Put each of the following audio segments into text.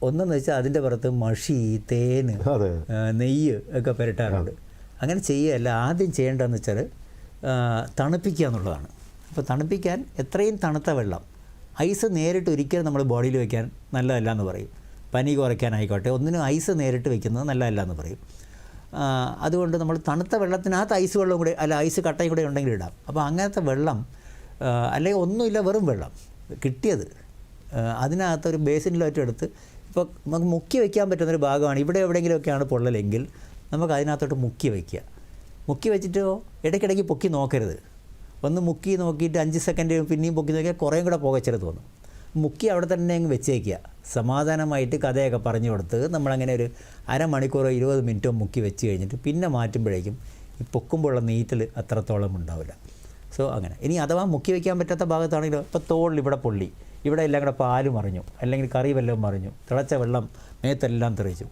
ഒന്നെന്ന് വെച്ചാൽ അതിൻ്റെ പുറത്ത് മഷി, തേന്, നെയ്യ് ഒക്കെ പുരട്ടാറുണ്ട്. അങ്ങനെ ചെയ്യുകയല്ല. ആദ്യം ചെയ്യേണ്ടതെന്ന് വെച്ചാൽ തണുപ്പിക്കുക എന്നുള്ളതാണ്. അപ്പോൾ തണുപ്പിക്കാൻ എത്രയും തണുത്ത വെള്ളം, ഐസ് നേരിട്ട് ഒരിക്കലും നമ്മൾ ബോഡിയിൽ വയ്ക്കാൻ നല്ലതല്ല എന്ന് പറയും. പനി കുറയ്ക്കാനായിക്കോട്ടെ, ഒന്നിനും ഐസ് നേരിട്ട് വയ്ക്കുന്നത് നല്ലതല്ല എന്ന് പറയും. അതുകൊണ്ട് നമ്മൾ തണുത്ത വെള്ളത്തിനകത്ത് ഐസ് വെള്ളം കൂടെ അല്ല ഐസ് കട്ടയും കൂടെ ഉണ്ടെങ്കിൽ ഇടാം. അപ്പോൾ അങ്ങനത്തെ വെള്ളം, അല്ലെങ്കിൽ ഒന്നുമില്ല വെറും വെള്ളം കിട്ടിയത് അതിനകത്തൊരു ബേസിനിലായിട്ട് എടുത്ത്, ഇപ്പോൾ നമുക്ക് മുക്കി വയ്ക്കാൻ പറ്റുന്നൊരു ഭാഗമാണ്. ഇവിടെ എവിടെയെങ്കിലുമൊക്കെയാണ് പൊള്ളലെങ്കിൽ നമുക്ക് അതിനകത്തോട്ട് മുക്കി വയ്ക്കുക. മുക്കി വെച്ചിട്ടോ ഇടയ്ക്കിടയ്ക്ക് പൊക്കി നോക്കരുത്. ഒന്ന് മുക്കി നോക്കിയിട്ട് 5 സെക്കൻഡ് പിന്നെയും പൊക്കി നോക്കിയാൽ കുറേയും കൂടെ പുകച്ചെരു തോന്നും. മുക്കി അവിടെ തന്നെ അങ്ങ് വെച്ചേക്കുക. സമാധാനമായിട്ട് കഥയൊക്കെ പറഞ്ഞു കൊടുത്ത് നമ്മളങ്ങനെ ഒരു അരമണിക്കൂറോ 20 മിനിറ്റോ മുക്കി വെച്ച് കഴിഞ്ഞിട്ട് പിന്നെ മാറ്റുമ്പോഴേക്കും ഈ പൊക്കുമ്പോഴുള്ള നീറ്റൽ അത്രത്തോളം ഉണ്ടാവില്ല. സോ അങ്ങനെ. ഇനി അഥവാ മുക്കി വയ്ക്കാൻ പറ്റാത്ത ഭാഗത്താണെങ്കിലോ, ഇപ്പോൾ തോളിൽ ഇവിടെ പൊള്ളി, ഇവിടെ എല്ലാം കൂടെ പാല് മറിഞ്ഞു, അല്ലെങ്കിൽ കറി വല്ലതും മറിഞ്ഞു, തിളച്ച വെള്ളം മേത്തെല്ലാം തെറിച്ചു,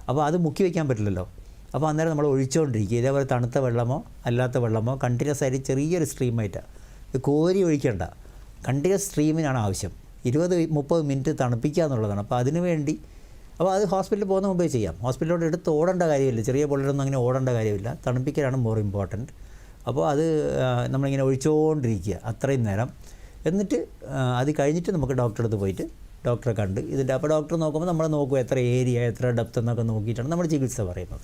അപ്പോൾ അത് മുക്കി വയ്ക്കാൻ പറ്റില്ലല്ലോ. അപ്പോൾ അന്നേരം നമ്മൾ ഒഴിച്ചുകൊണ്ടിരിക്കുക. ഇതേപോലെ തണുത്ത വെള്ളമോ അല്ലാത്ത വെള്ളമോ കണ്ടിന്യൂസ് ആയിട്ട് ചെറിയൊരു സ്ട്രീമായിട്ടാണ്, ഇത് കോരി ഒഴിക്കേണ്ട, കണ്ടിന്യൂസ് സ്ട്രീമിനാണ് ആവശ്യം. 20-30 മിനിറ്റ് തണുപ്പിക്കുക എന്നുള്ളതാണ്. അപ്പോൾ അതിനു വേണ്ടി അത് ഹോസ്പിറ്റലിൽ പോകുന്ന മുമ്പേ ചെയ്യാം. ഹോസ്പിറ്റലിലോട്ട് എടുത്ത് ഓടേണ്ട കാര്യമില്ല. ചെറിയ പൊള്ളലൊന്നും അങ്ങനെ ഓടേണ്ട കാര്യമില്ല. തണുപ്പിക്കലാണ് മോർ ഇമ്പോർട്ടൻറ്റ്. അപ്പോൾ അത് നമ്മളിങ്ങനെ ഒഴിച്ചുകൊണ്ടിരിക്കുക അത്രയും നേരം. എന്നിട്ട് അത് കഴിഞ്ഞിട്ട് നമുക്ക് ഡോക്ടറെ അടുത്ത് പോയിട്ട് ഡോക്ടറെ കണ്ട് അപ്പോൾ ഡോക്ടർ നോക്കുമ്പോൾ നമ്മൾ നോക്കും എത്ര ഏരിയ, എത്ര ഡെപ്ത് എന്നൊക്കെ നോക്കിയിട്ടാണ് നമ്മൾ ചികിത്സ പറയുന്നത്.